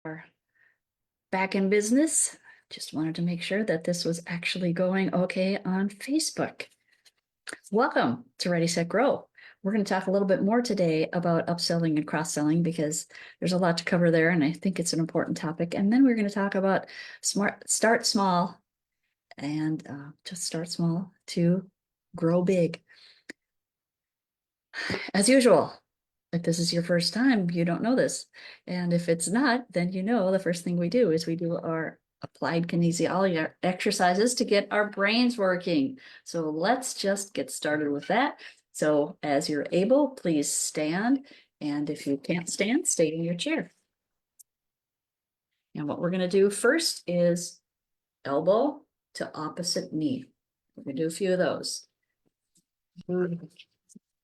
Are back in business. Just wanted to make sure that this was actually going okay on Facebook. Welcome to Ready, Set, Grow. We're going to talk a little bit more today about upselling and cross-selling because there's a lot to cover there, and I think it's an important topic. And then we're going to talk about start small and just start small to grow big. As usual, if this is your first time, you don't know this. And if it's not, then you know the first thing we do is we do our applied kinesiology exercises to get our brains working. So let's just get started with that. So as you're able, please stand. And if you can't stand, stay in your chair. And what we're going to do first is elbow to opposite knee. We're going to do a few of those.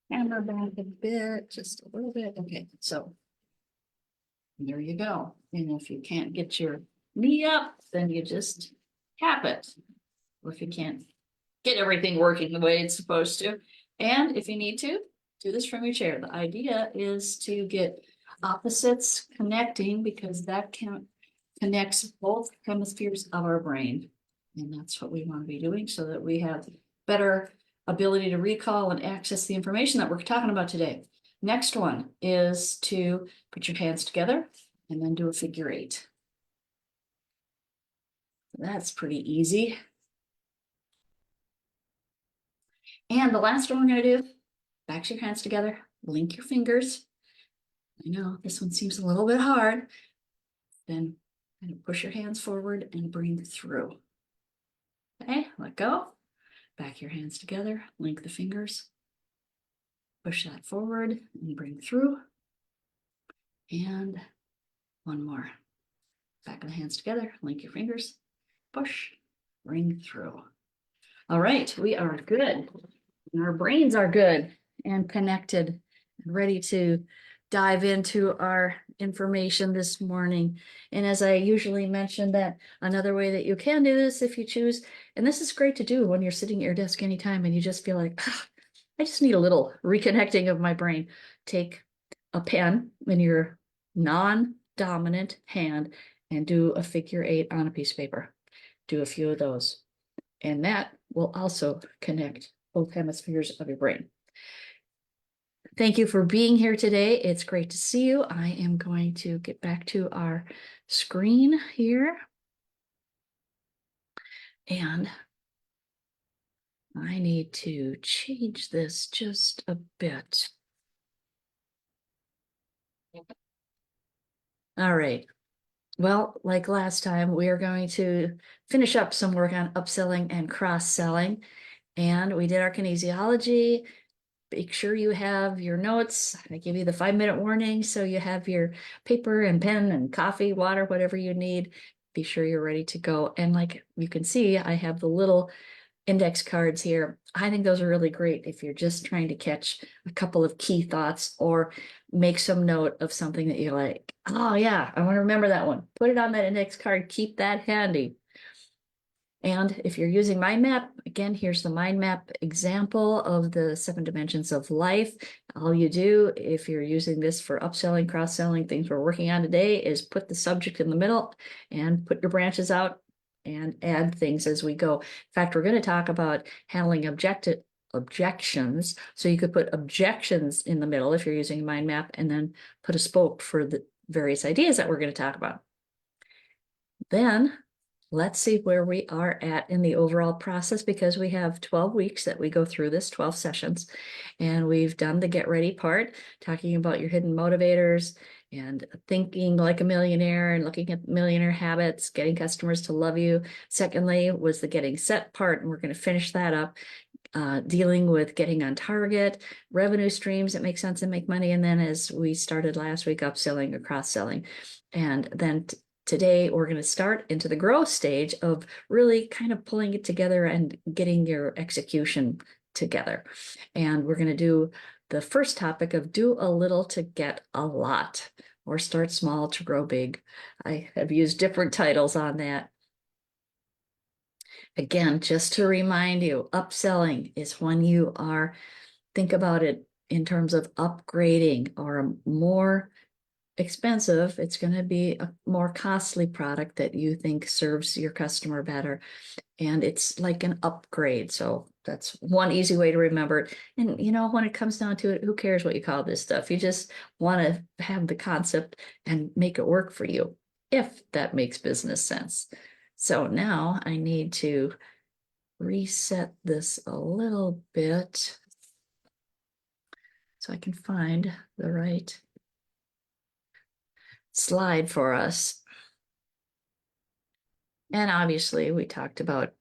Hammer back a bit, just a little bit. Okay, so there you go. And if you can't get your knee up, then you just tap it. Or if you can't get everything working the way it's supposed to. And if you need to, do this from your chair. The idea is to get opposites connecting because that connects both hemispheres of our brain. And that's what we want to be doing so that we have better ability to recall and access the information that we're talking about today. Next one is to put your hands together and then do a figure eight. That's pretty easy. And the last one we're going to do, back your hands together, link your fingers. I know this one seems a little bit hard. Then kind of push your hands forward and bring through. Okay, let go. Back your hands together, link the fingers. Push that forward and bring through. And one more. Back of the hands together, link your fingers, push, bring through. All right, we are good. And our brains are good and connected and ready to dive into our information this morning. And as I usually mention, that another way that you can do this if you choose, and this is great to do when you're sitting at your desk anytime and you just feel like, I just need a little reconnecting of my brain. Take a pen in your non-dominant hand and do a figure eight on a piece of paper. Do a few of those. And that will also connect both hemispheres of your brain. Thank you for being here today. It's great to see you. I am going to get back to our screen here. And I need to change this just a bit. All right. Well, like last time, we are going to finish up some work on upselling and cross-selling. And we did our kinesiology. Make sure you have your notes. I give you the 5-minute warning, so you have your paper and pen and coffee, water, whatever you need. Be sure you're ready to go. And like you can see, I have the little index cards here. I think those are really great if you're just trying to catch a couple of key thoughts or make some note of something that you're like, oh yeah, I want to remember that one. Put it on that index card, keep that handy. And if you're using mind map, again, here's the mind map example of the 7 dimensions of life. All you do, if you're using this for upselling, cross-selling, things we're working on today, is put the subject in the middle and put your branches out and add things as we go. In fact, we're going to talk about handling objections. So you could put objections in the middle if you're using mind map and then put a spoke for the various ideas that we're going to talk about. Then let's see where we are at in the overall process, because we have 12 weeks that we go through this, 12 sessions, and we've done the get ready part, talking about your hidden motivators and thinking like a millionaire and looking at millionaire habits, getting customers to love you. Secondly was the getting set part, and we're going to finish that up. Dealing with getting on target, revenue streams that make sense and make money. And then as we started last week, upselling or cross-selling. And then today, we're going to start into the growth stage of really kind of pulling it together and getting your execution together. And we're going to do the first topic of do a little to get a lot, or start small to grow big. I have used different titles on that. Again, just to remind you, upselling is when you think about it in terms of upgrading or more expensive. It's going to be a more costly product that you think serves your customer better. And it's like an upgrade. So that's one easy way to remember it. And when it comes down to it, who cares what you call this stuff? You just want to have the concept and make it work for you, if that makes business sense. So now I need to reset this a little bit so I can find the right slide for us. And obviously, we talked about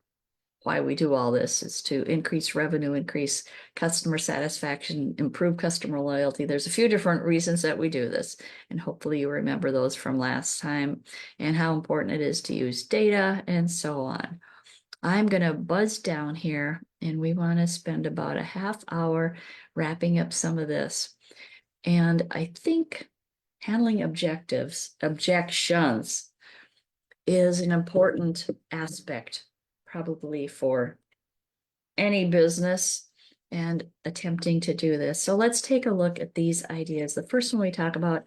why we do all this is to increase revenue, increase customer satisfaction, improve customer loyalty. There's a few different reasons that we do this, and hopefully you remember those from last time and how important it is to use data and so on. I'm going to buzz down here, and we want to spend about a half hour wrapping up some of this. And I think handling objections is an important aspect probably for any business and attempting to do this. So let's take a look at these ideas. The first one we talk about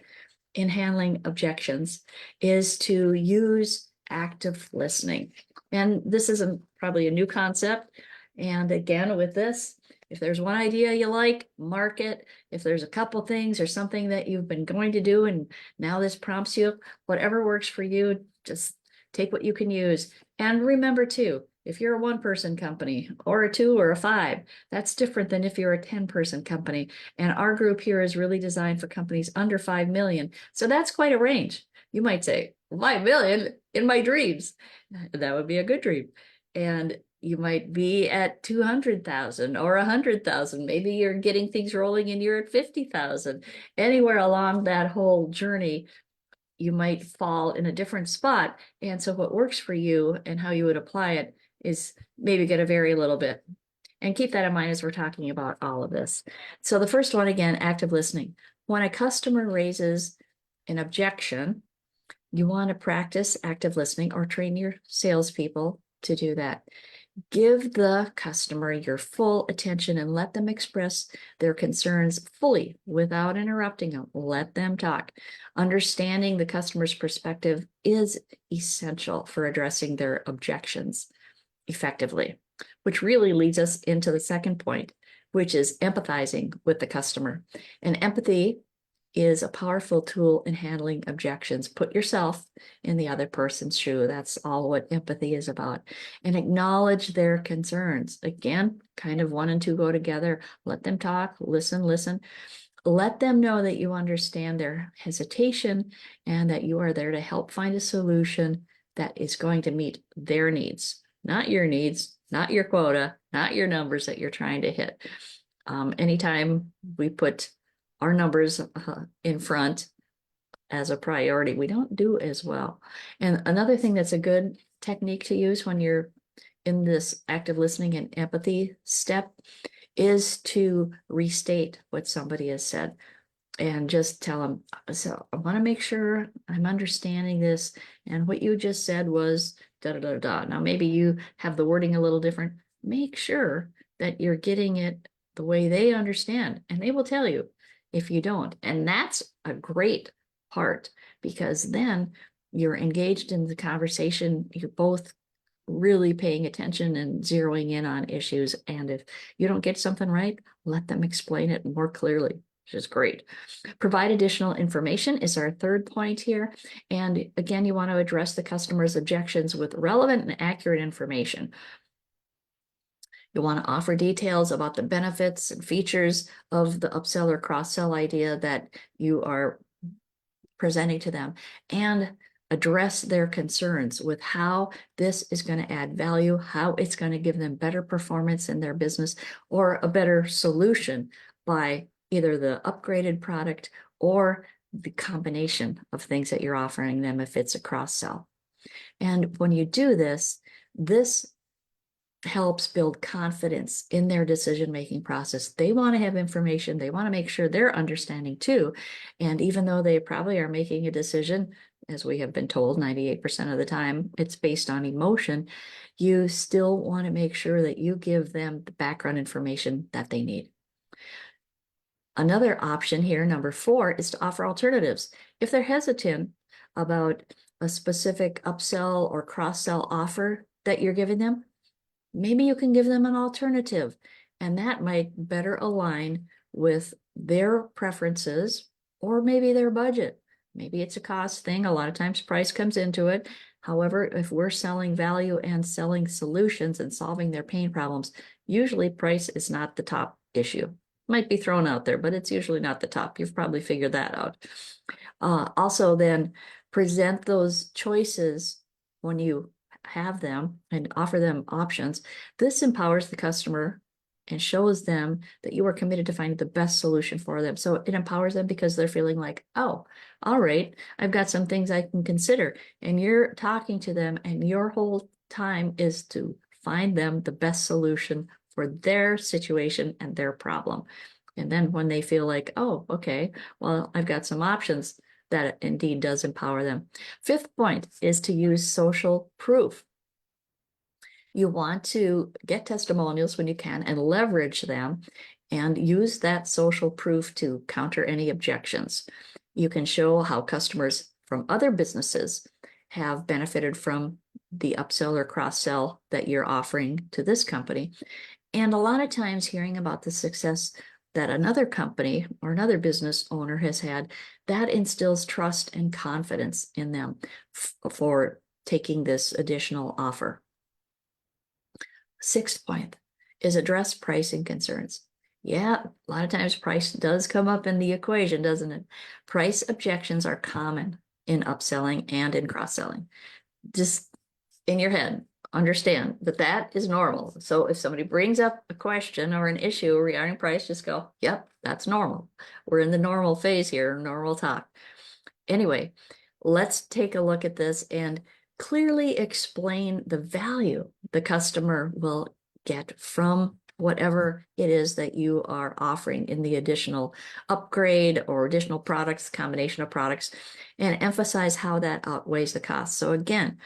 in handling objections is to use active listening. And this is probably a new concept. And again, with this, if there's one idea you like, mark it. If there's a couple things or something that you've been going to do and now this prompts you, whatever works for you, just take what you can use. And remember too, if you're a 1-person company or a 2 or a 5, that's different than if you're a 10-person company. And our group here is really designed for companies under 5 million. So that's quite a range. You might say, 5 million in my dreams. That would be a good dream. And you might be at 200,000 or 100,000. Maybe you're getting things rolling and you're at 50,000. Anywhere along that whole journey, you might fall in a different spot. And so what works for you and how you would apply it is maybe going to vary a little bit. And keep that in mind as we're talking about all of this. So the first one, again, active listening. When a customer raises an objection, you want to practice active listening or train your salespeople to do that. Give the customer your full attention and let them express their concerns fully without interrupting them. Let them talk. Understanding the customer's perspective is essential for addressing their objections effectively, which really leads us into the second point, which is empathizing with the customer. And empathy is a powerful tool in handling objections. Put yourself in the other person's shoe. That's all what empathy is about. And acknowledge their concerns. Again, kind of 1 and 2 go together. Let them talk, listen. Let them know that you understand their hesitation and that you are there to help find a solution that is going to meet their needs, not your needs, not your quota, not your numbers that you're trying to hit. Anytime we put our numbers in front as a priority, we don't do as well. And another thing that's a good technique to use when you're in this active listening and empathy step is to restate what somebody has said and just tell them, so I want to make sure I'm understanding this. And what you just said was da da da da. Now, maybe you have the wording a little different. Make sure that you're getting it the way they understand, and they will tell you if you don't. And that's a great part, because then you're engaged in the conversation. You're both really paying attention and zeroing in on issues. And if you don't get something right, let them explain it more clearly, which is great. Provide additional information is our third point here. And again, you want to address the customer's objections with relevant and accurate information. You want to offer details about the benefits and features of the upsell or cross-sell idea that you are presenting to them, and address their concerns with how this is going to add value, how it's going to give them better performance in their business or a better solution by either the upgraded product or the combination of things that you're offering them if it's a cross-sell. And when you do this, this helps build confidence in their decision-making process. They want to have information. They want to make sure they're understanding too. And even though they probably are making a decision, as we have been told, 98% of the time, it's based on emotion, you still want to make sure that you give them the background information that they need. Another option here, number 4, is to offer alternatives. If they're hesitant about a specific upsell or cross-sell offer that you're giving them, maybe you can give them an alternative, and that might better align with their preferences or maybe their budget. Maybe it's a cost thing. A lot of times price comes into it. However, if we're selling value and selling solutions and solving their pain problems, usually price is not the top issue. Might be thrown out there, but it's usually not the top. You've probably figured that out. Also then present those choices when you have them and offer them options. This empowers the customer and shows them that you are committed to finding the best solution for them. So it empowers them because they're feeling like, oh, all right, I've got some things I can consider. And you're talking to them, and your whole time is to find them the best solution for their situation and their problem. And then when they feel like, oh, okay, well, I've got some options, that indeed does empower them. 5th point is to use social proof. You want to get testimonials when you can and leverage them and use that social proof to counter any objections. You can show how customers from other businesses have benefited from the upsell or cross-sell that you're offering to this company. And a lot of times hearing about the success that another company or another business owner has had, that instills trust and confidence in them for taking this additional offer. 6th point is address pricing concerns. Yeah, a lot of times price does come up in the equation, doesn't it? Price objections are common in upselling and in cross-selling. Just in your head, understand that that is normal. So if somebody brings up a question or an issue regarding price, just go, yep, that's normal. We're in the normal phase here, normal talk. Anyway, let's take a look at this and clearly explain the value the customer will get from whatever it is that you are offering in the additional upgrade or additional products, combination of products, and emphasize how that outweighs the cost. So again,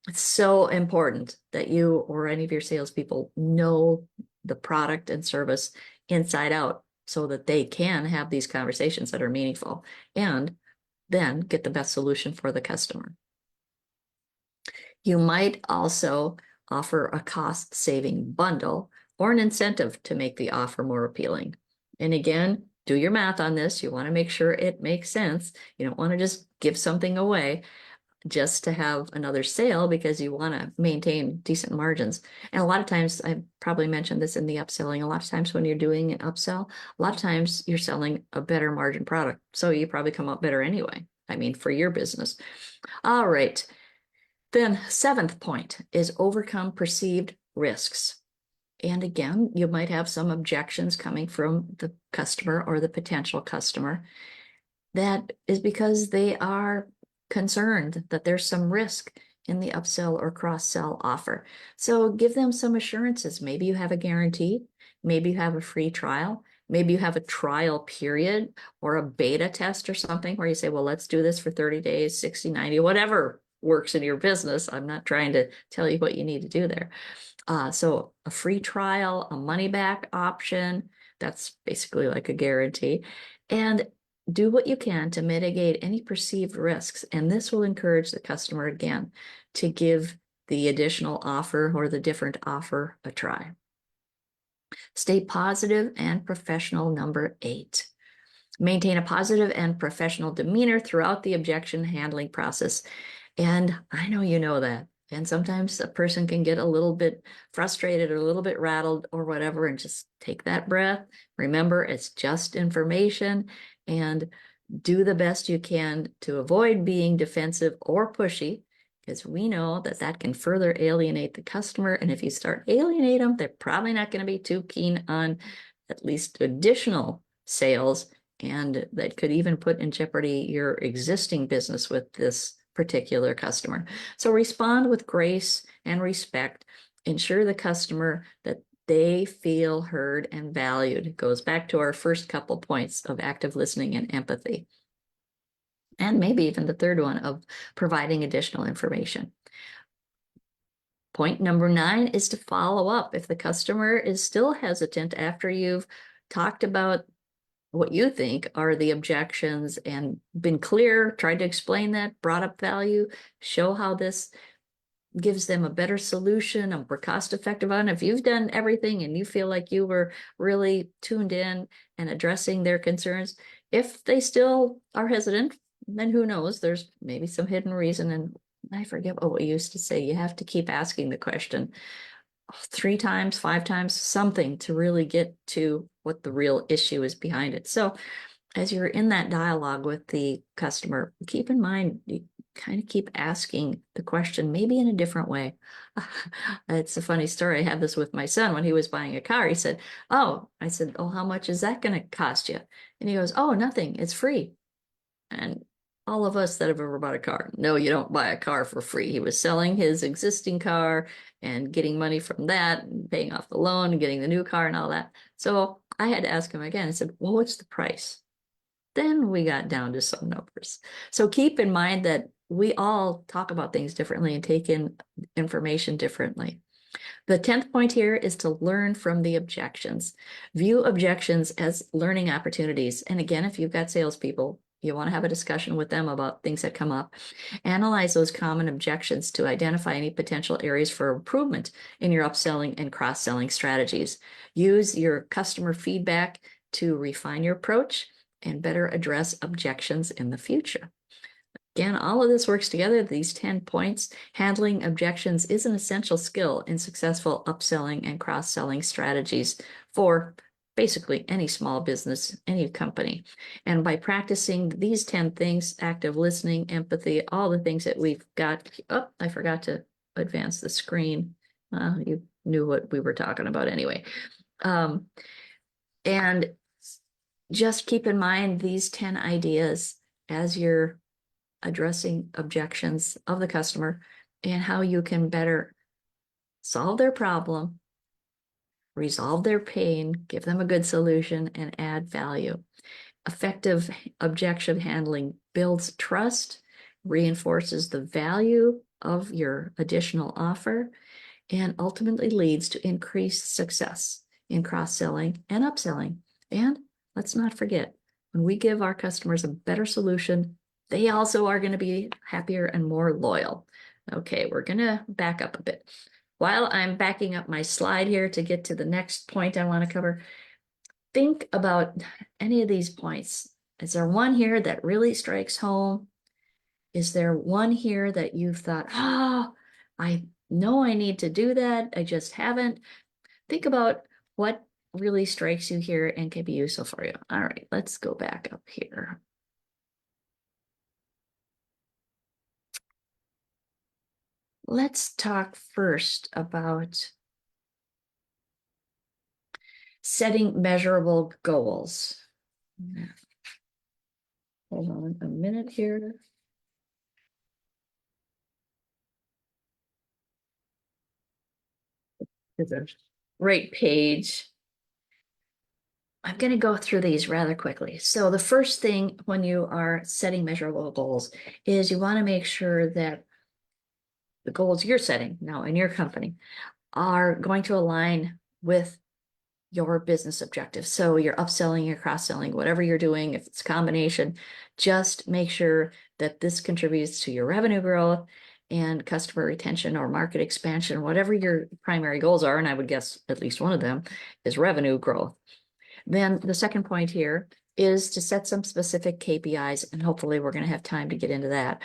it's so important that you or any of your salespeople know the product and service inside out so that they can have these conversations that are meaningful and then get the best solution for the customer. You might also offer a cost-saving bundle or an incentive to make the offer more appealing. And again, do your math on this. You want to make sure it makes sense. You don't want to just give something away just to have another sale because you want to maintain decent margins. And a lot of times, I probably mentioned this in the upselling, a lot of times when you're doing an upsell, a lot of times you're selling a better margin product. So you probably come out better anyway. I mean, for your business. All right. Then 7th point is overcome perceived risks. And again, you might have some objections coming from the customer or the potential customer. That is because they are concerned that there's some risk in the upsell or cross-sell offer. So give them some assurances. Maybe you have a guarantee, maybe you have a free trial, maybe you have a trial period or a beta test or something where you say, well, let's do this for 30 days, 60, 90, whatever works in your business. I'm not trying to tell you what you need to do there. So a free trial, a money back option, that's basically like a guarantee. And do what you can to mitigate any perceived risks. And this will encourage the customer again to give the additional offer or the different offer a try. Stay positive and professional, number 8. Maintain a positive and professional demeanor throughout the objection handling process. And I know you know that. And sometimes a person can get a little bit frustrated or a little bit rattled or whatever, and just take that breath. Remember, it's just information, and do the best you can to avoid being defensive or pushy, because we know that that can further alienate the customer. And if you start alienate them, they're probably not going to be too keen on at least additional sales. And that could even put in jeopardy your existing business with this particular customer. So respond with grace and respect. Ensure the customer that they feel heard and valued. It goes back to our first couple points of active listening and empathy. And maybe even the third one of providing additional information. Point number 9 is to follow up. If the customer is still hesitant after you've talked about what you think are the objections and been clear, tried to explain that, brought up value, show how this gives them a better solution, a more cost-effective one. If you've done everything and you feel like you were really tuned in and addressing their concerns, if they still are hesitant, then who knows? There's maybe some hidden reason. And I forget what we used to say. You have to keep asking the question 3 times, 5 times, something to really get to what the real issue is behind it. So as you're in that dialogue with the customer, keep in mind, you kind of keep asking the question, maybe in a different way. It's a funny story. I had this with my son when he was buying a car. He said, "Oh," I said, "Oh, how much is that going to cost you?" And he goes, "Oh, nothing. It's free." And all of us that have ever bought a car, no, you don't buy a car for free. He was selling his existing car and getting money from that and paying off the loan and getting the new car and all that. So I had to ask him again. I said, "Well, what's the price?" Then we got down to some numbers. So keep in mind that we all talk about things differently and take in information differently. The 10th point here is to learn from the objections. View objections as learning opportunities. And again, if you've got salespeople, you want to have a discussion with them about things that come up. Analyze those common objections to identify any potential areas for improvement in your upselling and cross-selling strategies. Use your customer feedback to refine your approach and better address objections in the future. Again, all of this works together, these 10 points. Handling objections is an essential skill in successful upselling and cross-selling strategies for basically any small business, any company. And by practicing these 10 things, active listening, empathy, all the things that we've got. Oh, I forgot to advance the screen. You knew what we were talking about anyway. And just keep in mind these 10 ideas as you're addressing objections of the customer and how you can better solve their problem, resolve their pain, give them a good solution, and add value. Effective objection handling builds trust, reinforces the value of your additional offer, and ultimately leads to increased success in cross-selling and upselling. And let's not forget, when we give our customers a better solution, they also are going to be happier and more loyal. Okay, we're going to back up a bit. While I'm backing up my slide here to get to the next point I want to cover, think about any of these points. Is there one here that really strikes home? Is there one here that you've thought, oh, I know I need to do that, I just haven't? Think about what really strikes you here and can be useful for you. All right, let's go back up here. Let's talk first about setting measurable goals. Hold on a minute here. It's a great page. I'm going to go through these rather quickly. So the first thing when you are setting measurable goals is you want to make sure that the goals you're setting now in your company are going to align with your business objectives. So you're upselling, you're cross-selling, whatever you're doing, if it's a combination, just make sure that this contributes to your revenue growth and customer retention or market expansion, whatever your primary goals are. And I would guess at least one of them is revenue growth. Then the second point here is to set some specific KPIs, and hopefully we're going to have time to get into that.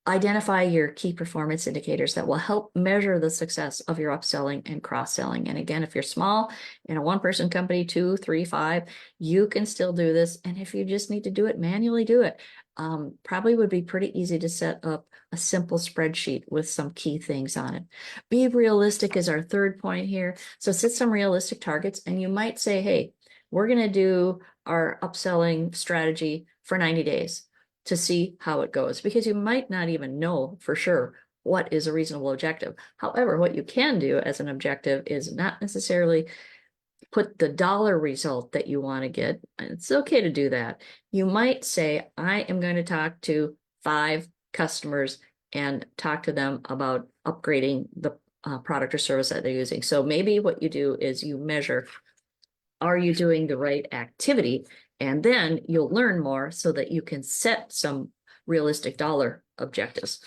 Identify your key performance indicators that will help measure the success of your upselling and cross-selling. And again, if you're small in a one-person company, 2, 3, 5, you can still do this. And if you just need to do it, manually do it. Probably would be pretty easy to set up a simple spreadsheet with some key things on it. Be realistic is our third point here. So set some realistic targets, and you might say, hey, we're going to do our upselling strategy for 90 days. To see how it goes, because you might not even know for sure what is a reasonable objective. However, what you can do as an objective is not necessarily put the dollar result that you want to get. It's okay to do that. You might say, I am going to talk to 5 customers and talk to them about upgrading the product or service that they're using. So maybe what you do is you measure are you doing the right activity? And then you'll learn more so that you can set some realistic dollar objectives.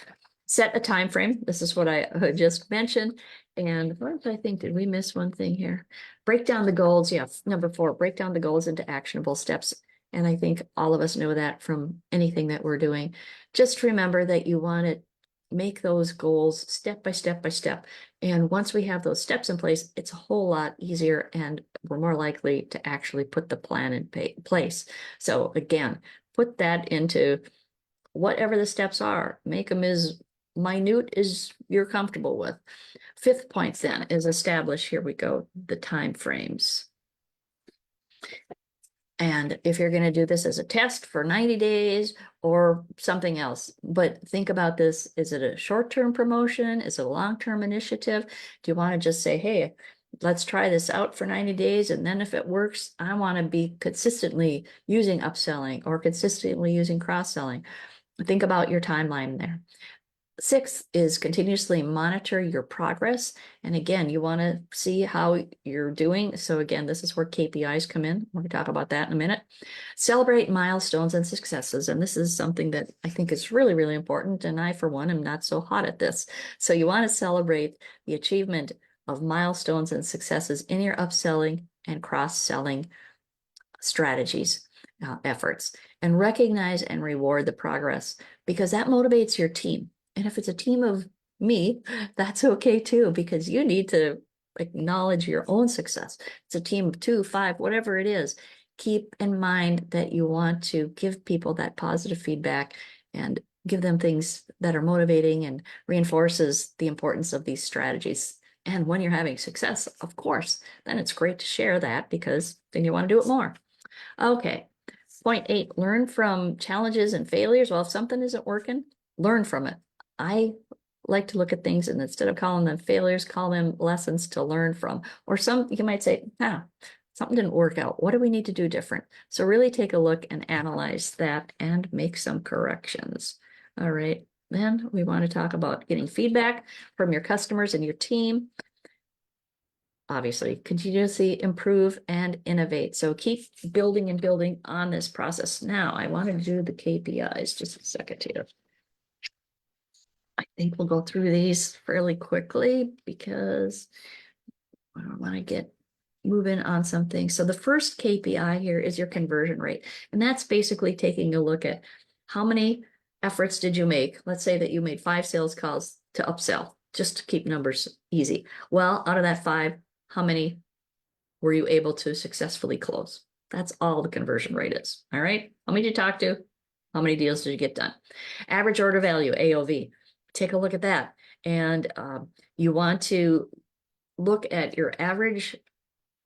Set a time frame. This is what I just mentioned. And what did I think? Did we miss one thing here? Break down the goals. Yeah, number 4, break down the goals into actionable steps. And I think all of us know that from anything that we're doing. Just remember that you want to make those goals step by step by step. And once we have those steps in place, it's a whole lot easier and we're more likely to actually put the plan in place. So again, put that into whatever the steps are, make them as minute as you're comfortable with. 5th point then is establish, here we go, the time frames. And if you're going to do this as a test for 90 days or something else, but think about this, is it a short-term promotion? Is it a long-term initiative? Do you want to just say, hey, let's try this out for 90 days. And then if it works, I want to be consistently using upselling or consistently using cross-selling. Think about your timeline there. 6th is continuously monitor your progress. And again, you want to see how you're doing. So again, this is where KPIs come in. We're going to talk about that in a minute. Celebrate milestones and successes. And this is something that I think is really, really important. And I, for one, am not so hot at this. So you want to celebrate the achievement of milestones and successes in your upselling and cross-selling strategies, efforts, and recognize and reward the progress because that motivates your team. And if it's a team of me, that's okay too, because you need to acknowledge your own success. It's a team of 2, 5, whatever it is. Keep in mind that you want to give people that positive feedback and give them things that are motivating and reinforces the importance of these strategies. And when you're having success, of course, then it's great to share that because then you want to do it more. Okay. Point 8, learn from challenges and failures. Well, if something isn't working, learn from it. I like to look at things and instead of calling them failures, call them lessons to learn from. Or some, you might say, something didn't work out. What do we need to do different? So really take a look and analyze that and make some corrections. All right. Then we want to talk about getting feedback from your customers and your team. Obviously, continuously improve and innovate. So keep building and building on this process. Now, I want to do the KPIs. Just a second here. I think we'll go through these fairly quickly because I don't want to get moving on something. So the first KPI here is your conversion rate. And that's basically taking a look at how many efforts did you make? Let's say that you made 5 sales calls to upsell, just to keep numbers easy. Well, out of that 5, how many were you able to successfully close? That's all the conversion rate is. All right. How many did you talk to? How many deals did you get done? Average order value, AOV. Take a look at that. And you want to look at your average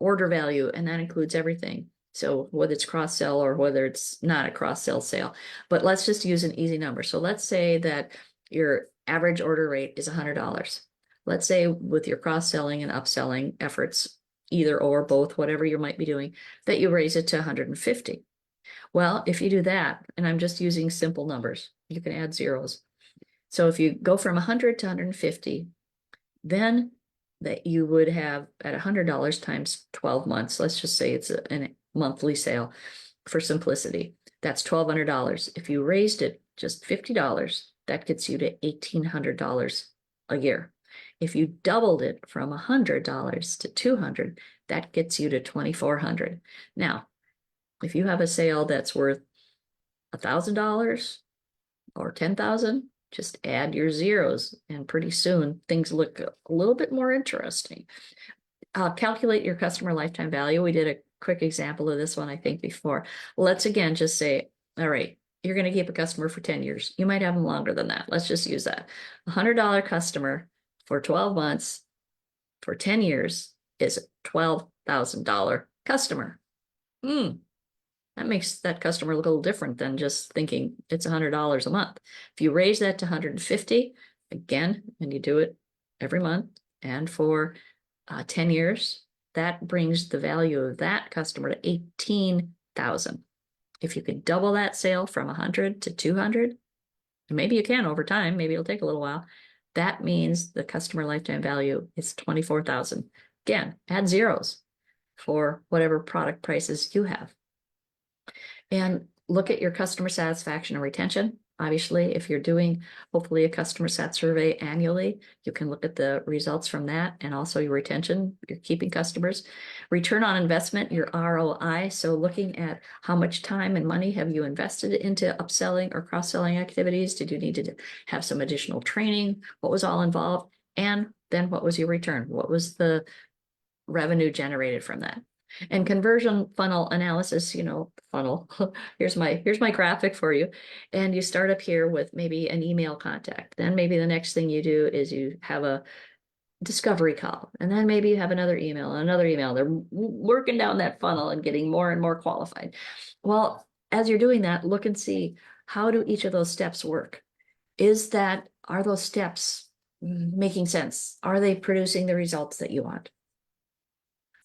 order value, and that includes everything. So whether it's cross-sell or whether it's not a cross-sell sale, but let's just use an easy number. So let's say that your average order rate is $100. Let's say with your cross-selling and upselling efforts, either or both, whatever you might be doing, that you raise it to 150. Well, if you do that, and I'm just using simple numbers, you can add zeros. So if you go from 100 to 150, then that you would have at $100 times 12 months. Let's just say it's a monthly sale for simplicity. That's $1,200. If you raised it just $50, that gets you to $1,800 a year. If you doubled it from $100 to $200, that gets you to $2,400. Now, if you have a sale that's worth $1,000 or $10,000, just add your zeros and pretty soon things look a little bit more interesting. Calculate your customer lifetime value. We did a quick example of this one, I think, before. Let's again just say, all right, you're going to keep a customer for 10 years. You might have them longer than that. Let's just use that. $100 customer for 12 months for 10 years is a $12,000 customer. That makes that customer look a little different than just thinking it's $100 a month. If you raise that to 150, again, and you do it every month and for 10 years, that brings the value of that customer to 18,000. If you could double that sale from 100 to 200, and maybe you can over time, maybe it'll take a little while, that means the customer lifetime value is 24,000. Again, add zeros. for whatever product prices you have. And look at your customer satisfaction and retention. Obviously, if you're doing hopefully a customer sat survey annually, you can look at the results from that and also your retention, you're keeping customers. Return on investment, your ROI. So looking at how much time and money have you invested into upselling or cross-selling activities? Did you need to have some additional training? What was all involved? And then what was your return? What was the revenue generated from that? And conversion funnel analysis, funnel. Here's my graphic for you. And you start up here with maybe an email contact. Then maybe the next thing you do is you have a discovery call. And then maybe you have another email, another email. They're working down that funnel and getting more and more qualified. Well, as you're doing that, look and see, how do each of those steps work? Are those steps making sense? Are they producing the results that you want?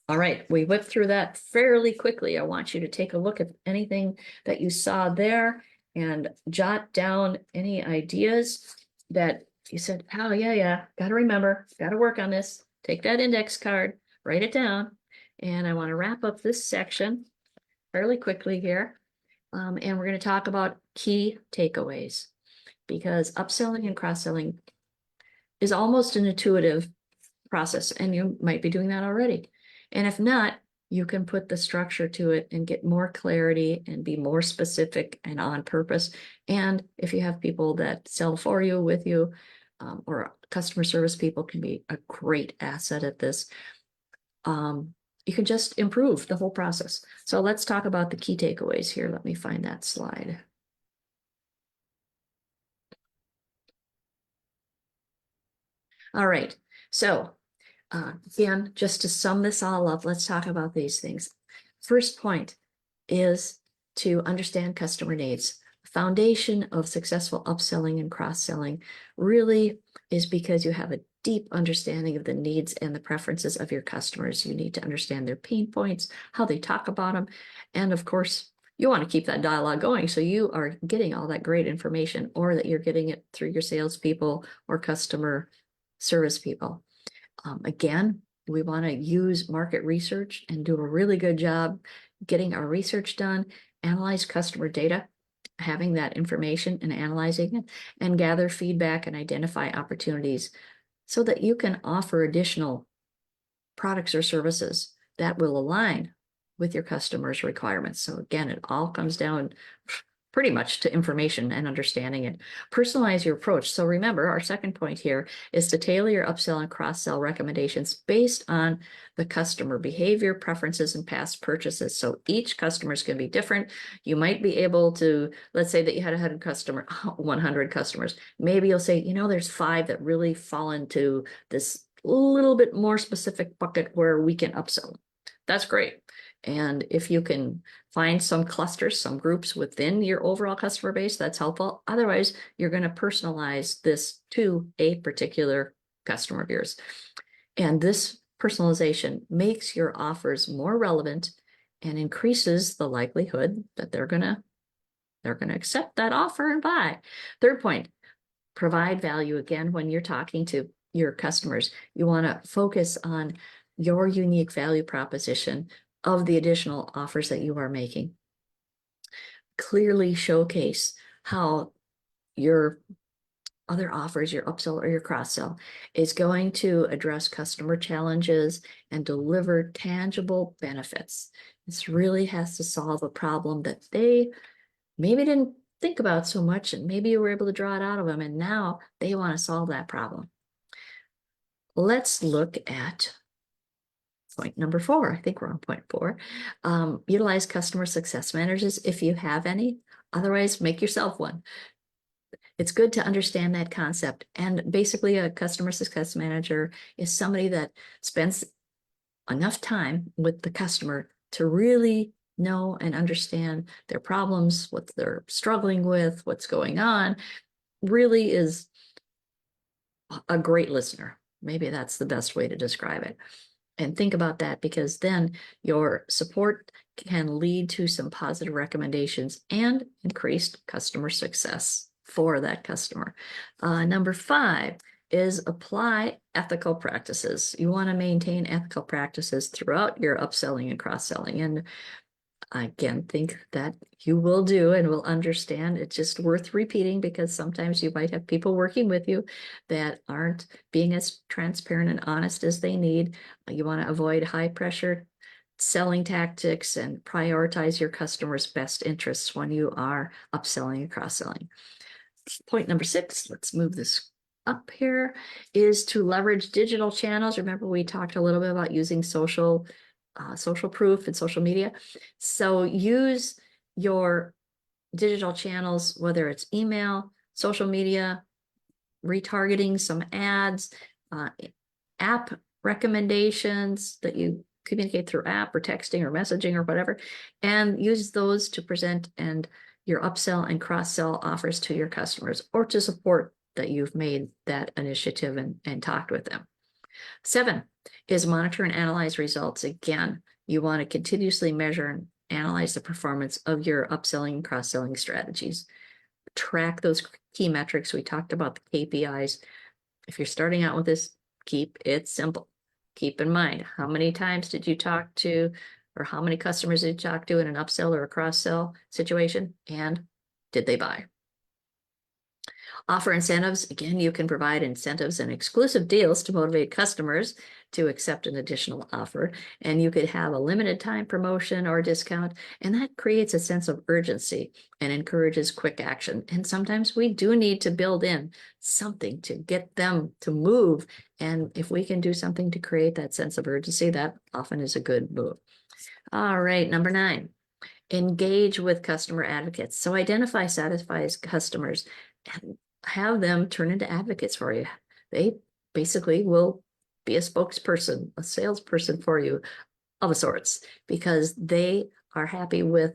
All right, we whipped through that fairly quickly. I want you to take a look at anything that you saw there and jot down any ideas that you said, oh, yeah, got to remember, got to work on this. Take that index card, write it down. And I want to wrap up this section fairly quickly here. And we're going to talk about key takeaways, because upselling and cross-selling is almost an intuitive process, and you might be doing that already. And if not, you can put the structure to it and get more clarity and be more specific and on purpose. And if you have people that sell for you, with you, or customer service people can be a great asset at this. You can just improve the whole process. So let's talk about the key takeaways here. Let me find that slide. All right, so again, just to sum this all up, let's talk about these things. First point is to understand customer needs. Foundation of successful upselling and cross-selling really is because you have a deep understanding of the needs and the preferences of your customers. You need to understand their pain points, how they talk about them, and of course, you want to keep that dialogue going so you are getting all that great information, or that you're getting it through your salespeople or customer service people. Again, we want to use market research and do a really good job getting our research done, analyze customer data, having that information and analyzing it, and gather feedback and identify opportunities so that you can offer additional products or services that will align with your customers' requirements. So again, it all comes down pretty much to information and understanding it. Personalize your approach. So remember, our second point here is to tailor your upsell and cross-sell recommendations based on the customer behavior, preferences, and past purchases. So each customer is going to be different. You might be able to, let's say that you had 100 customers. Maybe you'll say, there's 5 that really fall into this little bit more specific bucket where we can upsell. That's great. And if you can find some clusters, some groups within your overall customer base, that's helpful. Otherwise, you're going to personalize this to a particular customer of yours. And this personalization makes your offers more relevant and increases the likelihood that they're going to accept that offer and buy. Third point, provide value. Again, when you're talking to your customers, you want to focus on your unique value proposition of the additional offers that you are making. Clearly showcase how your other offers, your upsell or your cross-sell, is going to address customer challenges and deliver tangible benefits. This really has to solve a problem that they maybe didn't think about so much, and maybe you were able to draw it out of them, and now they want to solve that problem. Let's look at point number 4. I think we're on point 4. Utilize customer success managers if you have any. Otherwise, make yourself one. It's good to understand that concept. And basically, a customer success manager is somebody that spends enough time with the customer to really know and understand their problems, what they're struggling with, what's going on. Really is a great listener. Maybe that's the best way to describe it. And think about that, because then your support can lead to some positive recommendations and increased customer success for that customer. Number 5, is apply ethical practices. You want to maintain ethical practices throughout your upselling and cross-selling. And again, think that you will do and will understand. It's just worth repeating because sometimes you might have people working with you that aren't being as transparent and honest as they need. You want to avoid high pressure selling tactics and prioritize your customers' best interests when you are upselling and cross-selling. Point number 6, let's move this up here, is to leverage digital channels. Remember, we talked a little bit about using social proof and social media. So use your digital channels, whether it's email, social media, retargeting some ads, app recommendations that you communicate through app or texting or messaging or whatever, and use those to present and your upsell and cross-sell offers to your customers or to support that you've made that initiative and talked with them. 7 is monitor and analyze results. Again, you want to continuously measure and analyze the performance of your upselling and cross-selling strategies. Track those key metrics. We talked about the KPIs. If you're starting out with this, keep it simple. Keep in mind, how many times did you talk to, or how many customers did you talk to in an upsell or a cross-sell situation, and did they buy? Offer incentives. Again, you can provide incentives and exclusive deals to motivate customers to accept an additional offer. And you could have a limited time promotion or discount, and that creates a sense of urgency and encourages quick action. And sometimes we do need to build in something to get them to move. And if we can do something to create that sense of urgency, that often is a good move. All right, number 9. Engage with customer advocates. So identify satisfied customers and have them turn into advocates for you. They basically will be a spokesperson, a salesperson for you of a sorts, because they are happy with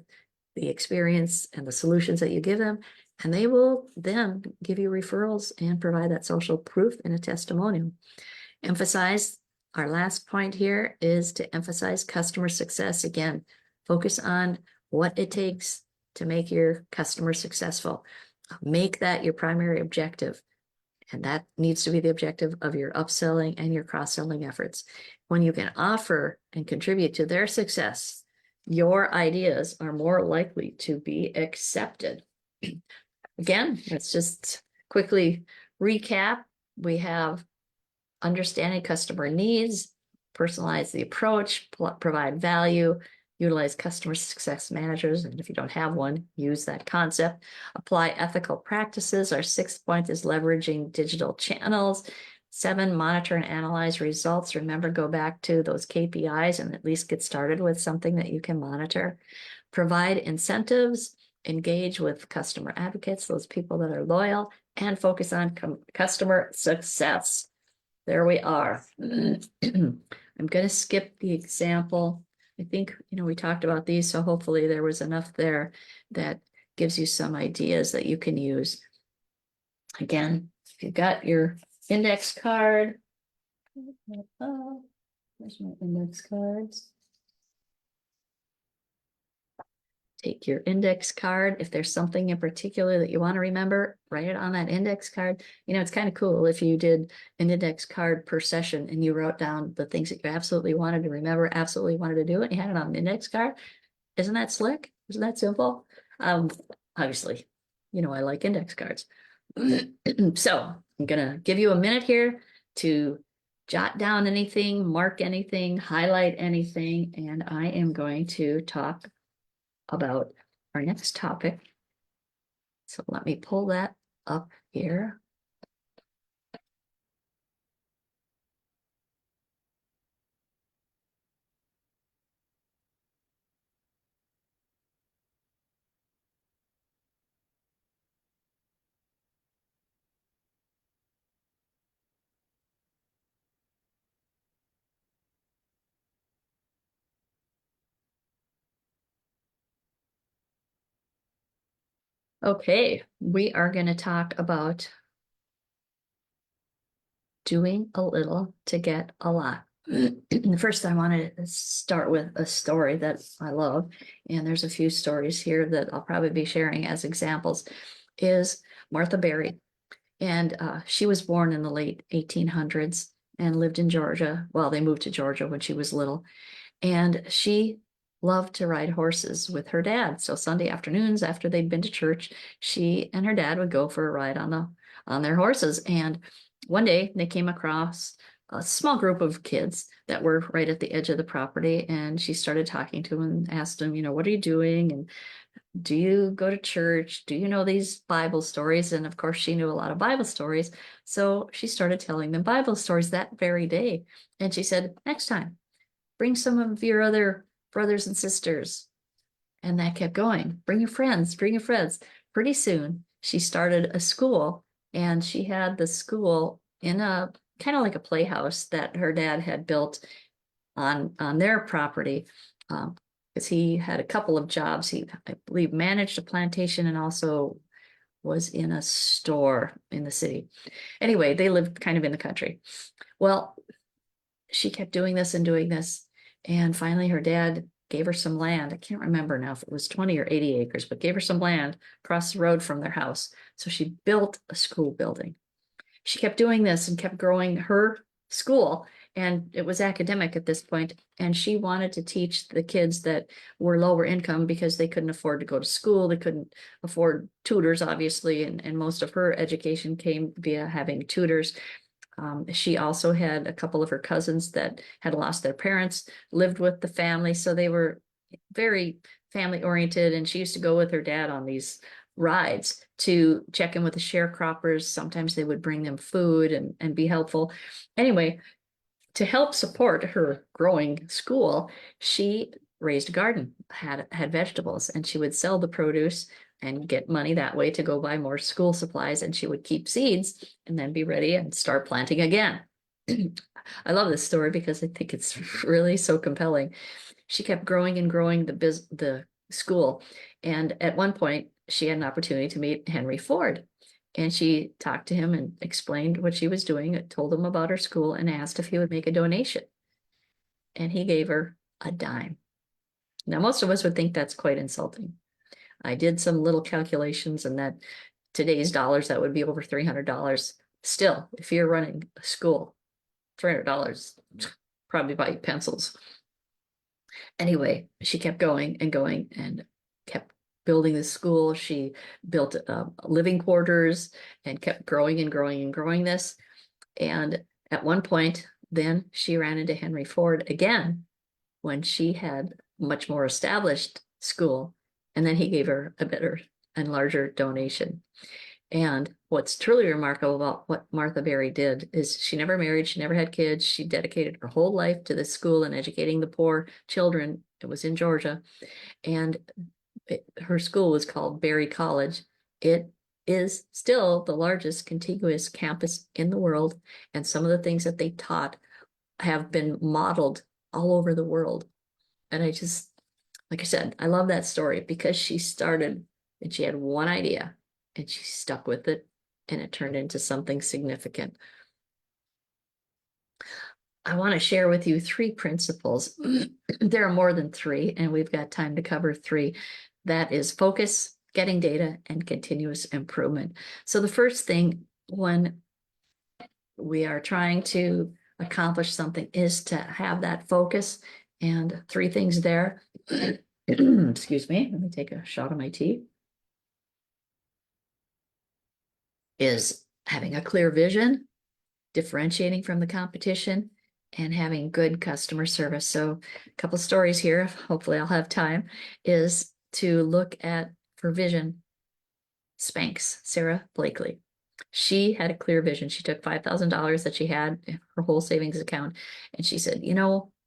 the experience and the solutions that you give them. And they will then give you referrals and provide that social proof in a testimonial. Emphasize, our last point here is to emphasize customer success. Again, focus on what it takes to make your customer successful. Make that your primary objective. And that needs to be the objective of your upselling and your cross-selling efforts. When you can offer and contribute to their success, your ideas are more likely to be accepted. Again, let's just quickly recap. We have understanding customer needs, personalize the approach, provide value, utilize customer success managers. And if you don't have one, use that concept. Apply ethical practices. Our 6th point is leveraging digital channels. 7, monitor and analyze results. Remember, go back to those KPIs and at least get started with something that you can monitor. Provide incentives, engage with customer advocates, those people that are loyal, and focus on customer success. There we are. I'm going to skip the example. I think, we talked about these, so hopefully there was enough there that gives you some ideas that you can use. Again, if you've got your index card, where's my index cards? Take your index card. If there's something in particular that you want to remember, write it on that index card. It's kind of cool if you did an index card per session and you wrote down the things that you absolutely wanted to remember, absolutely wanted to do, and you had it on an index card. Isn't that slick? Isn't that simple? Obviously, I like index cards. So I'm gonna give you a minute here to jot down anything, mark anything, highlight anything, and I am going to talk about our next topic. So let me pull that up here. Okay, we are going to talk about doing a little to get a lot. First, I wanted to start with a story that I love, and there's a few stories here that I'll probably be sharing as examples, is Martha Berry. And she was born in the late 1800s and lived in Georgia. Well, they moved to Georgia when she was little. And she loved to ride horses with her dad. So Sunday afternoons after they'd been to church, she and her dad would go for a ride on their horses. And one day they came across a small group of kids that were right at the edge of the property. And she started talking to them and asked them, what are you doing? And do you go to church? Do you know these Bible stories? And of course, she knew a lot of Bible stories. So she started telling them Bible stories that very day. And she said, next time, bring some of your other brothers and sisters. And that kept going. Bring your friends, bring your friends. Pretty soon, she started a school, and she had the school in a kind of like a playhouse that her dad had built on their property. Because he had a couple of jobs. He, I believe, managed a plantation and also was in a store in the city. Anyway, they lived kind of in the country. Well, she kept doing this and doing this. And finally, her dad gave her some land. I can't remember now if it was 20 or 80 acres, but gave her some land across the road from their house. So she built a school building. She kept doing this and kept growing her school. And it was academic at this point. And she wanted to teach the kids that were lower income because they couldn't afford to go to school. They couldn't afford tutors, obviously. And most of her education came via having tutors. She also had a couple of her cousins that had lost their parents, lived with the family. So they were very family oriented. And she used to go with her dad on these rides to check in with the sharecroppers. Sometimes they would bring them food and be helpful. Anyway, to help support her growing school, she raised a garden, had vegetables, and she would sell the produce and get money that way to go buy more school supplies. And she would keep seeds and then be ready and start planting again. I love this story because I think it's really so compelling. She kept growing and growing the school. And at one point, she had an opportunity to meet Henry Ford. And she talked to him and explained what she was doing, told him about her school, and asked if he would make a donation. And he gave her a dime. Now, most of us would think that's quite insulting. I did some little calculations, and that today's dollars, that would be over $300. Still, if you're running a school, $300 probably buy you pencils. Anyway, she kept going and going and kept building the school. She built living quarters and kept growing and growing and growing this. And at one point, then she ran into Henry Ford again when she had much more established school. And then he gave her a better and larger donation. And what's truly remarkable about what Martha Berry did is she never married, she never had kids. She dedicated her whole life to this school and educating the poor children. It was in Georgia. And her school was called Berry College. It is still the largest contiguous campus in the world. And some of the things that they taught have been modeled all over the world. And I just, like I said, I love that story because she started and she had one idea and she stuck with it and it turned into something significant. I want to share with you 3 principles. There are more than 3, and we've got time to cover 3. That is focus, getting data, and continuous improvement. So the first thing when we are trying to accomplish something is to have that focus, and 3 things there. Excuse me, let me take a shot of my tea. Is having a clear vision, differentiating from the competition, and having good customer service. So a couple stories here, hopefully I'll have time, is to look at, for vision, Spanx, Sarah Blakely. She had a clear vision. She took $5,000 that she had in her whole savings account. And she said,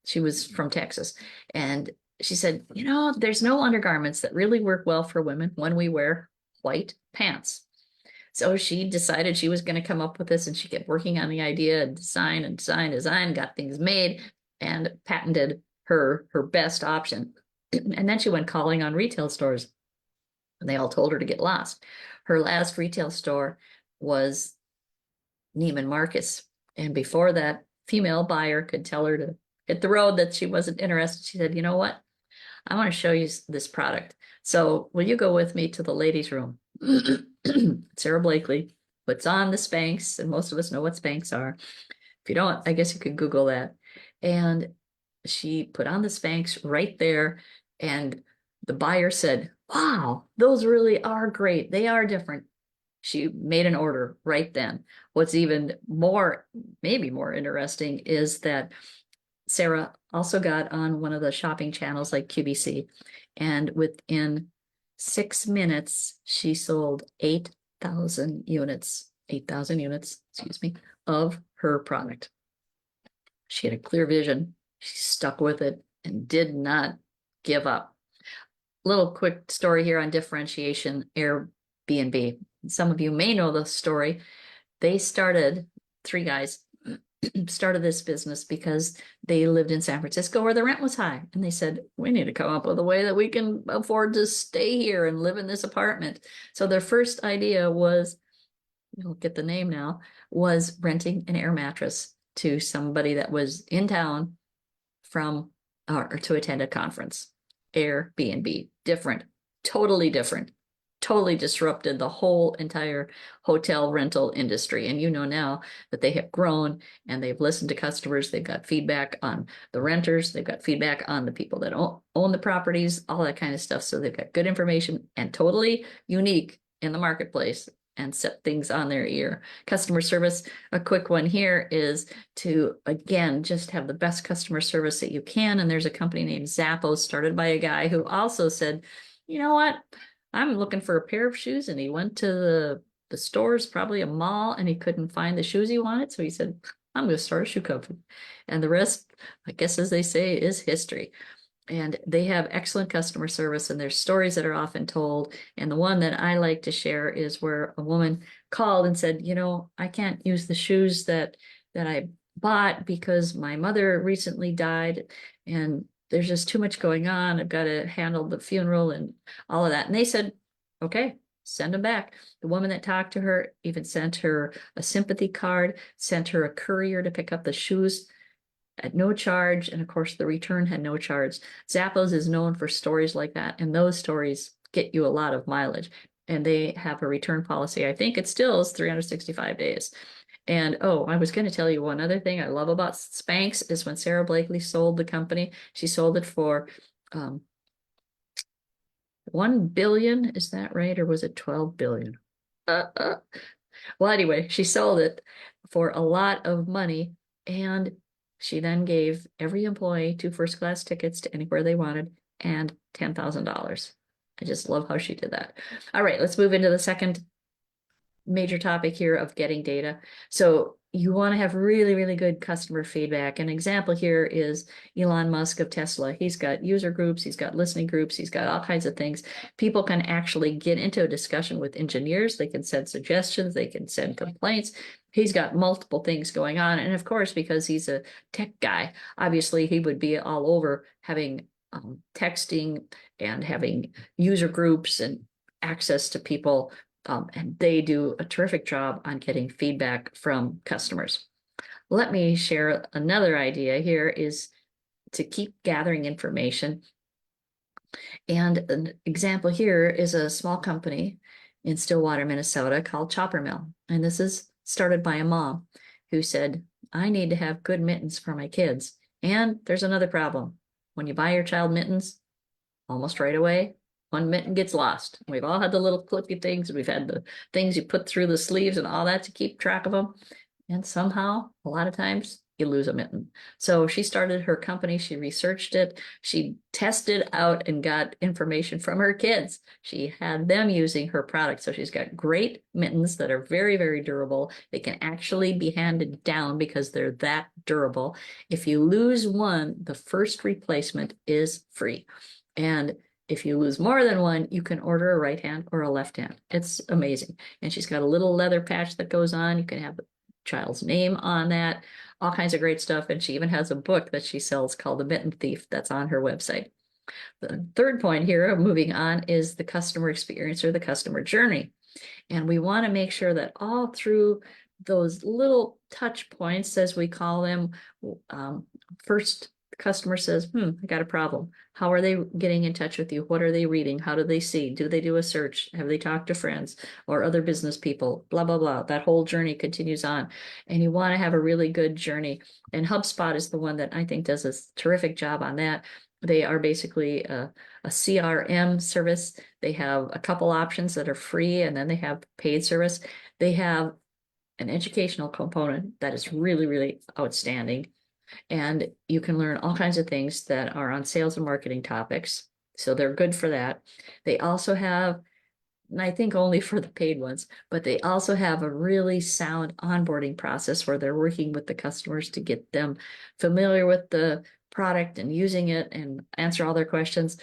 she was from Texas. And she said, there's no undergarments that really work well for women when we wear white pants. So she decided she was going to come up with this, and she kept working on the idea and design, got things made and patented her best option. And then she went calling on retail stores and they all told her to get lost. Her last retail store was Neiman Marcus. And before that female buyer could tell her to hit the road that she wasn't interested, she said, you know what? I want to show you this product. So will you go with me to the ladies' room? Sarah Blakely puts on the Spanx, and most of us know what Spanx are. If you don't, I guess you could Google that. And she put on the Spanx right there, and the buyer said, "Wow, those really are great. They are different." She made an order right then. What's even more, maybe more interesting, is that Sarah also got on one of the shopping channels like QVC, and within 6 minutes, she sold 8,000 units, excuse me, of her product. She had a clear vision. She stuck with it and did not give up. Little quick story here on differentiation, Airbnb. Some of you may know the story. They started, three guys started this business because they lived in San Francisco where the rent was high. And they said, we need to come up with a way that we can afford to stay here and live in this apartment. So their first idea was, you'll get the name now, was renting an air mattress to somebody that was in town from or to attend a conference. Airbnb, different, totally disrupted the whole entire hotel rental industry. And you know now that they have grown and they've listened to customers, they've got feedback on the renters, they've got feedback on the people that own the properties, all that kind of stuff. So they've got good information and totally unique in the marketplace and set things on their ear. Customer service, a quick one here is to, again, just have the best customer service that you can. And there's a company named Zappos started by a guy who also said, you know what? I'm looking for a pair of shoes, and he went to the stores, probably a mall, and he couldn't find the shoes he wanted. So he said, I'm going to start a shoe company. And the rest, I guess, as they say, is history. And they have excellent customer service, and there's stories that are often told. And the one that I like to share is where a woman called and said, I can't use the shoes that I bought because my mother recently died, and there's just too much going on. I've got to handle the funeral and all of that. And they said, okay, send them back. The woman that talked to her even sent her a sympathy card, sent her a courier to pick up the shoes at no charge. And of course, the return had no charge. Zappos is known for stories like that. And those stories get you a lot of mileage. And they have a return policy. I think it still is 365 days. And I was going to tell you one other thing I love about Spanx is when Sarah Blakely sold the company, she sold it for 1 billion. Is that right? Or was it 12 billion? Well, anyway, she sold it for a lot of money, and she then gave every employee 2 first-class tickets to anywhere they wanted and $10,000. I just love how she did that. All right, let's move into the second major topic here of getting data. So you want to have really, really good customer feedback. An example here is Elon Musk of Tesla. He's got user groups, he's got listening groups, he's got all kinds of things. People can actually get into a discussion with engineers. They can send suggestions, they can send complaints. He's got multiple things going on. And of course, because he's a tech guy, obviously he would be all over having texting and having user groups and access to people. And they do a terrific job on getting feedback from customers. Let me share another idea here is to keep gathering information. And an example here is a small company in Stillwater, Minnesota called Chopper Mill. And this is started by a mom who said, I need to have good mittens for my kids. And there's another problem. When you buy your child mittens, almost right away, one mitten gets lost. We've all had the little clippy things. We've had the things you put through the sleeves and all that to keep track of them. And somehow, a lot of times, you lose a mitten. So she started her company. She researched it. She tested out and got information from her kids. She had them using her product. So she's got great mittens that are very, very durable. They can actually be handed down because they're that durable. If you lose one, the first replacement is free. And if you lose more than one, you can order a right hand or a left hand. It's amazing. And she's got a little leather patch that goes on. You can have the child's name on that, all kinds of great stuff. And she even has a book that she sells called The Mitten Thief that's on her website. The third point here, moving on, is the customer experience or the customer journey. And we want to make sure that all through those little touch points, as we call them, first the customer says, I got a problem. How are they getting in touch with you? What are they reading? How do they see? Do they do a search? Have they talked to friends or other business people? Blah, blah, blah. That whole journey continues on. And you want to have a really good journey. And HubSpot is the one that I think does a terrific job on that. They are basically a CRM service. They have a couple options that are free, and then they have paid service. They have an educational component that is really, really outstanding. And you can learn all kinds of things that are on sales and marketing topics. So they're good for that. They also have, and I think only for the paid ones, but they also have a really sound onboarding process where they're working with the customers to get them familiar with the product and using it and answer all their questions.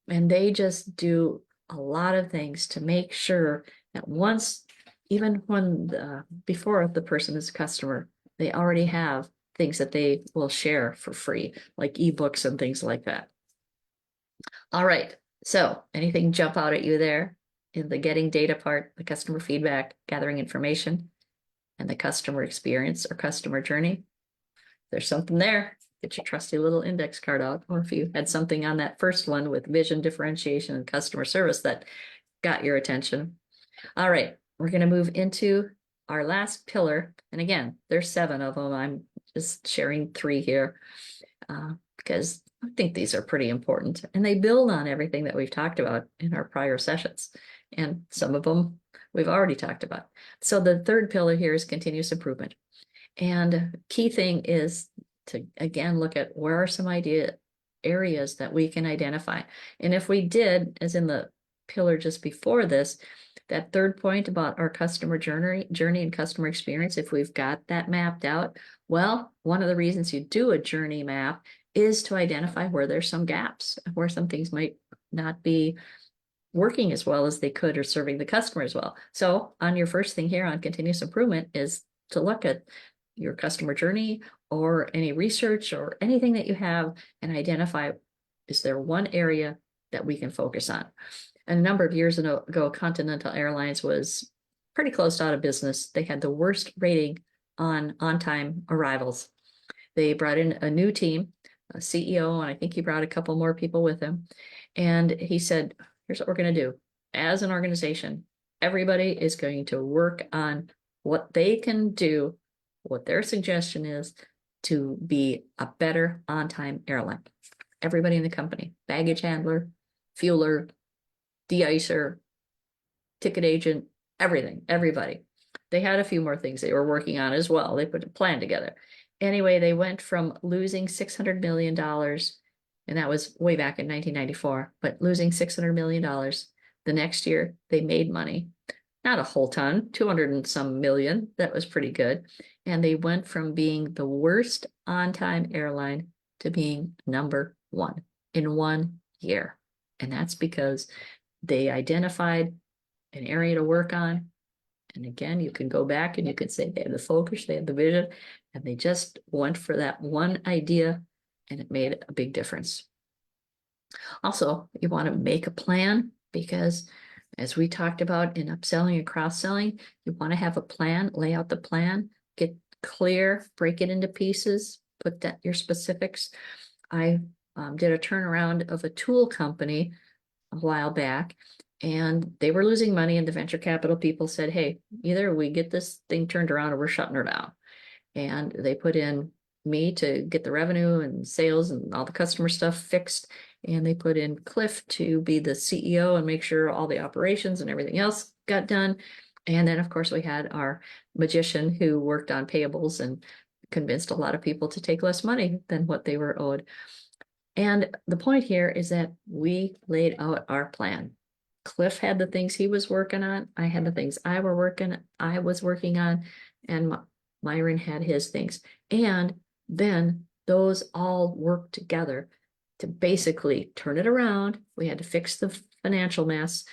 And they just do a lot of things to make sure that once, even when before the person is a customer, they already have things that they will share for free, like ebooks and things like that. All right. So anything jump out at you there in the getting data part, the customer feedback, gathering information, and the customer experience or customer journey? There's something there. Get your trusty little index card out. Or if you had something on that first one with vision, differentiation, and customer service that got your attention. All right. We're going to move into our last pillar. And again, there's 7 of them. I'm just sharing 3 here because I think these are pretty important, and they build on everything that we've talked about in our prior sessions. And some of them we've already talked about. So the 3rd pillar here is continuous improvement. And key thing is to, again, look at where are some areas that we can identify. And if we did, as in the pillar just before this, that 3rd point about our customer journey and customer experience, if we've got that mapped out, well, one of the reasons you do a journey map is to identify where there's some gaps, where some things might not be working as well as they could or serving the customer as well. So on your first thing here on continuous improvement is to look at your customer journey or any research or anything that you have and identify, is there one area that we can focus on? And a number of years ago, Continental Airlines was pretty close to out of business. They had the worst rating on on-time arrivals. They brought in a new team, a CEO, and I think he brought a couple more people with him. And he said, here's what we're going to do. As an organization, everybody is going to work on what they can do, what their suggestion is to be a better on-time airline. Everybody in the company, baggage handler, fueler, de-icer, ticket agent, everything, everybody. They had a few more things they were working on as well. They put a plan together. Anyway, they went from losing $600 million, and that was way back in 1994, but losing $600 million. The next year, they made money. Not a whole ton, 200 and some million. That was pretty good. And they went from being the worst on-time airline to being number 1 in 1 year. And that's because they identified an area to work on. And again, you can go back and you can say they have the focus, they have the vision, and they just went for that one idea, and it made a big difference. Also, you want to make a plan because, as we talked about in upselling and cross-selling, you want to have a plan, lay out the plan, get clear, break it into pieces, put that your specifics. I did a turnaround of a tool company a while back, and they were losing money, and the venture capital people said, hey, either we get this thing turned around or we're shutting her down. And they put in me to get the revenue and sales and all the customer stuff fixed. And they put in Cliff to be the CEO and make sure all the operations and everything else got done. And then, of course, we had our magician who worked on payables and convinced a lot of people to take less money than what they were owed. And the point here is that we laid out our plan. Cliff had the things he was working on. I had the things I was working on, and Myron had his things. And then those all worked together to basically turn it around. We had to fix the financial mess,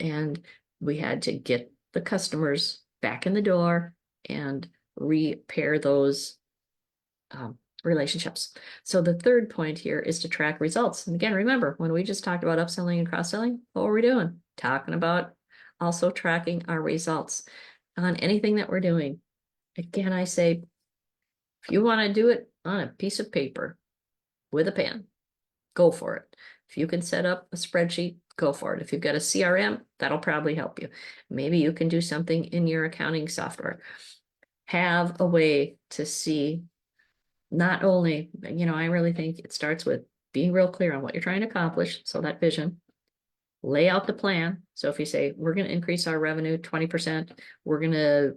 and we had to get the customers back in the door and repair those relationships. So the 3rd point here is to track results. And again, remember, when we just talked about upselling and cross-selling, what were we doing? Talking about also tracking our results on anything that we're doing. Again, I say, if you want to do it on a piece of paper with a pen. Go for it. If you can set up a spreadsheet, go for it. If you've got a CRM, that'll probably help you. Maybe you can do something in your accounting software. Have a way to see not only, I really think it starts with being real clear on what you're trying to accomplish. So that vision, lay out the plan. So if you say, we're going to increase our revenue 20%, we're going to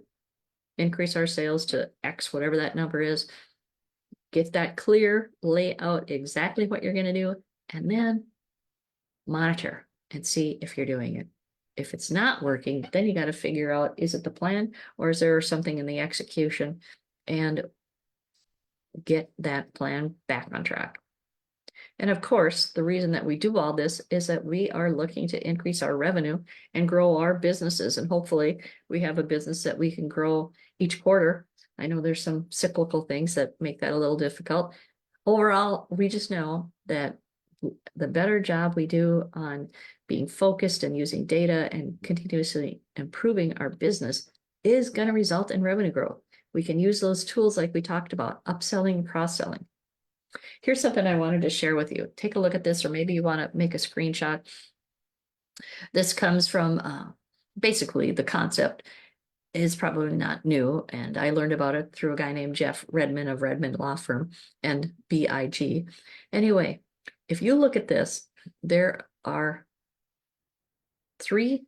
increase our sales to X, whatever that number is, get that clear, lay out exactly what you're going to do, and then monitor and see if you're doing it. If it's not working, then you got to figure out, is it the plan or is there something in the execution, and get that plan back on track. And of course, the reason that we do all this is that we are looking to increase our revenue and grow our businesses. And hopefully we have a business that we can grow each quarter. I know there's some cyclical things that make that a little difficult. Overall, we just know that the better job we do on being focused and using data and continuously improving our business is going to result in revenue growth. We can use those tools like we talked about, upselling and cross-selling. Here's something I wanted to share with you. Take a look at this, or maybe you want to make a screenshot. This comes from basically the concept is probably not new, and I learned about it through a guy named Jeff Redmond of Redmond Law Firm and BIG. Anyway, if you look at this, there are 3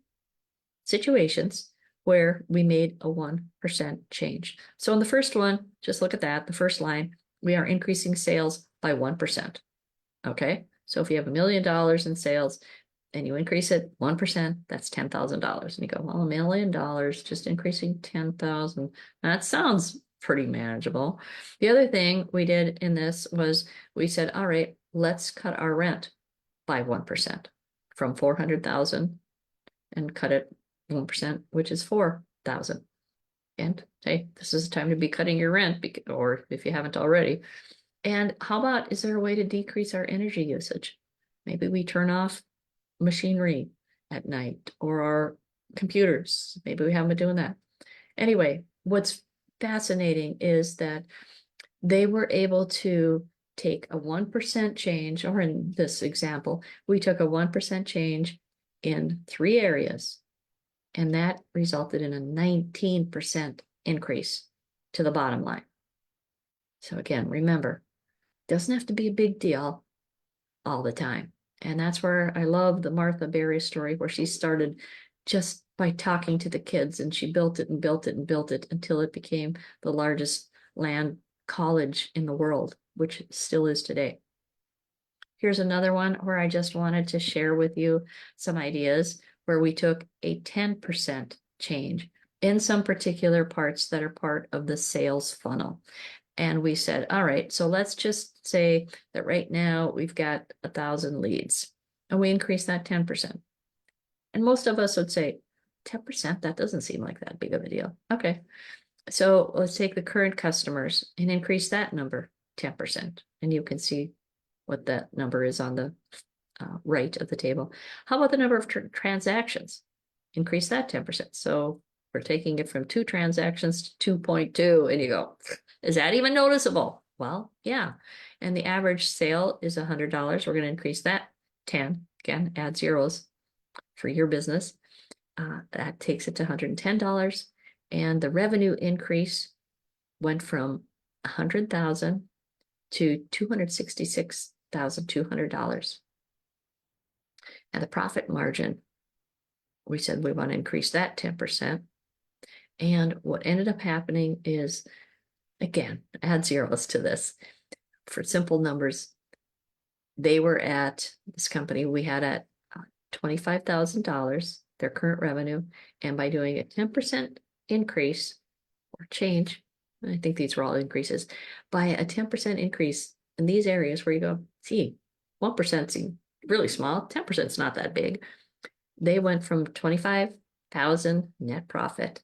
situations where we made a 1% change. So in the first one, just look at that, the first line, we are increasing sales by 1%. Okay, so if you have $1 million in sales and you increase it 1%, that's $10,000. And you go, well, $1 million, just increasing 10,000. That sounds pretty manageable. The other thing we did in this was we said, all right, let's cut our rent by 1% from 400,000 and cut it 1%, which is 4,000. And hey, this is the time to be cutting your rent, or if you haven't already. And how about, is there a way to decrease our energy usage? Maybe we turn off machinery at night, or our computers. Maybe we haven't been doing that. Anyway, what's fascinating is that they were able to take a 1% change, or in this example, we took a 1% change in 3 areas, and that resulted in a 19% increase to the bottom line. So again, remember, it doesn't have to be a big deal all the time. And that's where I love the Martha Berry story, where she started just by talking to the kids, and she built it and built it and built it until it became the largest land college in the world, which it still is today. Here's another one where I just wanted to share with you some ideas where we took a 10% change in some particular parts that are part of the sales funnel. And we said, all right, so let's just say that right now we've got 1,000 leads, and we increase that 10%. And most of us would say, 10%, that doesn't seem like that big of a deal. Okay, so let's take the current customers and increase that number 10%. And you can see what that number is on the right of the table. How about the number of transactions? Increase that 10%. So we're taking it from 2 transactions to 2.2, and you go, is that even noticeable? Well, yeah. And the average sale is $100. We're going to increase that 10. Again, add zeros for your business. That takes it to $110. And the revenue increase went from $100,000 to $266,200. And the profit margin, we said we want to increase that 10%. And what ended up happening is, again, add zeros to this. For simple numbers, they were at, this company we had at $25,000, their current revenue. And by doing a 10% increase or change, I think these were all increases, by a 10% increase in these areas where you go, see, 1% seems really small, 10% is not that big. They went from 25,000 net profit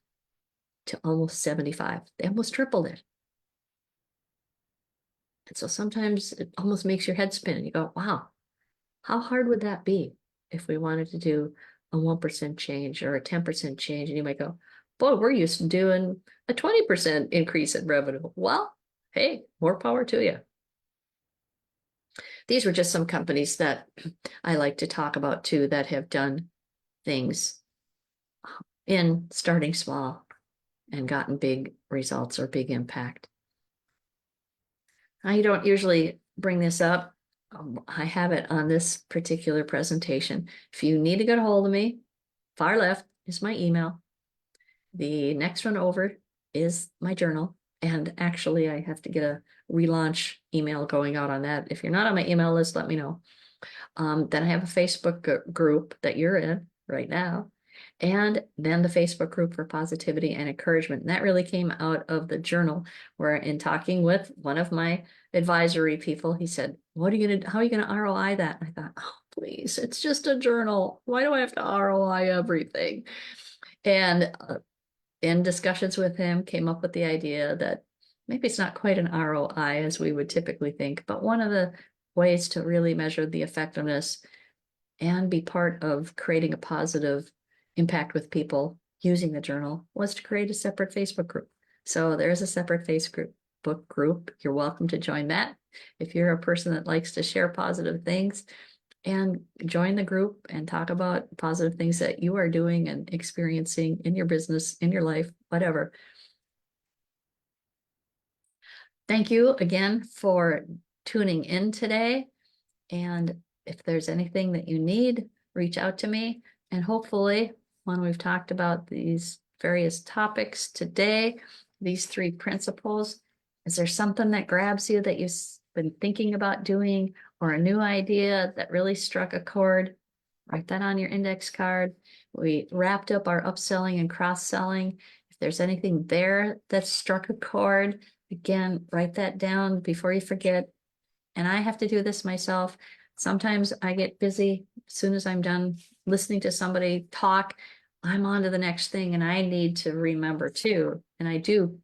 to almost 75. They almost tripled it. And so sometimes it almost makes your head spin, and you go, wow, how hard would that be if we wanted to do a 1% change or a 10% change? And you might go, boy, we're used to doing a 20% increase in revenue. Well, hey, more power to you. These were just some companies that I like to talk about too, that have done things in starting small and gotten big results or big impact. I don't usually bring this up. I have it on this particular presentation. If you need to get a hold of me, far left is my email. The next one over is my journal. And actually, I have to get a relaunch email going out on that. If you're not on my email list, let me know. Then I have a Facebook group that you're in right now. And then the Facebook group for positivity and encouragement. And that really came out of the journal, where in talking with one of my advisory people, he said, how are you gonna ROI that? And I thought, oh, please, it's just a journal. Why do I have to ROI everything? And in discussions with him, came up with the idea that maybe it's not quite an ROI as we would typically think, but one of the ways to really measure the effectiveness and be part of creating a positive impact with people using the journal was to create a separate Facebook group. So there's a separate Facebook group. You're welcome to join that. If you're a person that likes to share positive things, and join the group and talk about positive things that you are doing and experiencing in your business, in your life, whatever. Thank you again for tuning in today. And if there's anything that you need, reach out to me. And hopefully, when we've talked about these various topics today, these 3 principles, is there something that grabs you that you've been thinking about doing, or a new idea that really struck a chord? Write that on your index card. We wrapped up our upselling and cross-selling. If there's anything there that struck a chord, again, write that down before you forget. And I have to do this myself. Sometimes I get busy. As soon as I'm done listening to somebody talk, I'm on to the next thing, and I need to remember too. And I do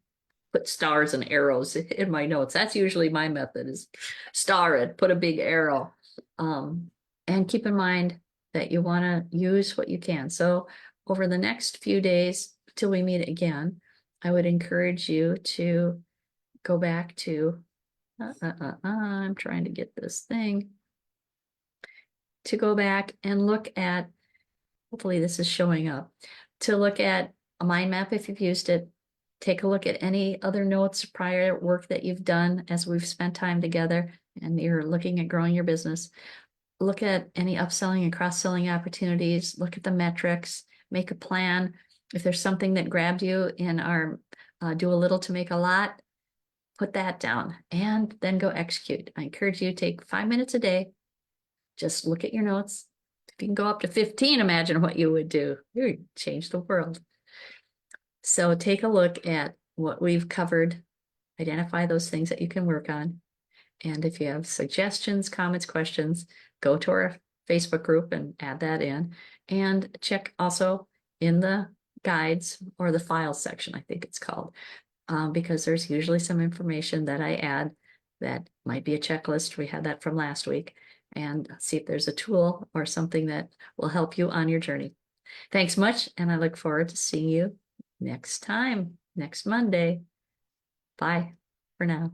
put stars and arrows in my notes. That's usually my method, is star it, put a big arrow. And keep in mind that you want to use what you can. So over the next few days till we meet again, I would encourage you to go back to, I'm trying to get this thing, to go back and look at, hopefully this is showing up, to look at a mind map if you've used it. Take a look at any other notes, prior work that you've done as we've spent time together and you're looking at growing your business. Look at any upselling and cross-selling opportunities, look at the metrics, make a plan. If there's something that grabbed you in our do a little to make a lot, put that down and then go execute. I encourage you to take 5 minutes a day. Just look at your notes. If you can go up to 15, imagine what you would do. You would change the world. So take a look at what we've covered, identify those things that you can work on. And if you have suggestions, comments, questions, go to our Facebook group and add that in. And check also in the guides, or the files section, I think it's called, because there's usually some information that I add that might be a checklist. We had that from last week. And see if there's a tool or something that will help you on your journey. Thanks much, and I look forward to seeing you next time, next Monday. Bye for now.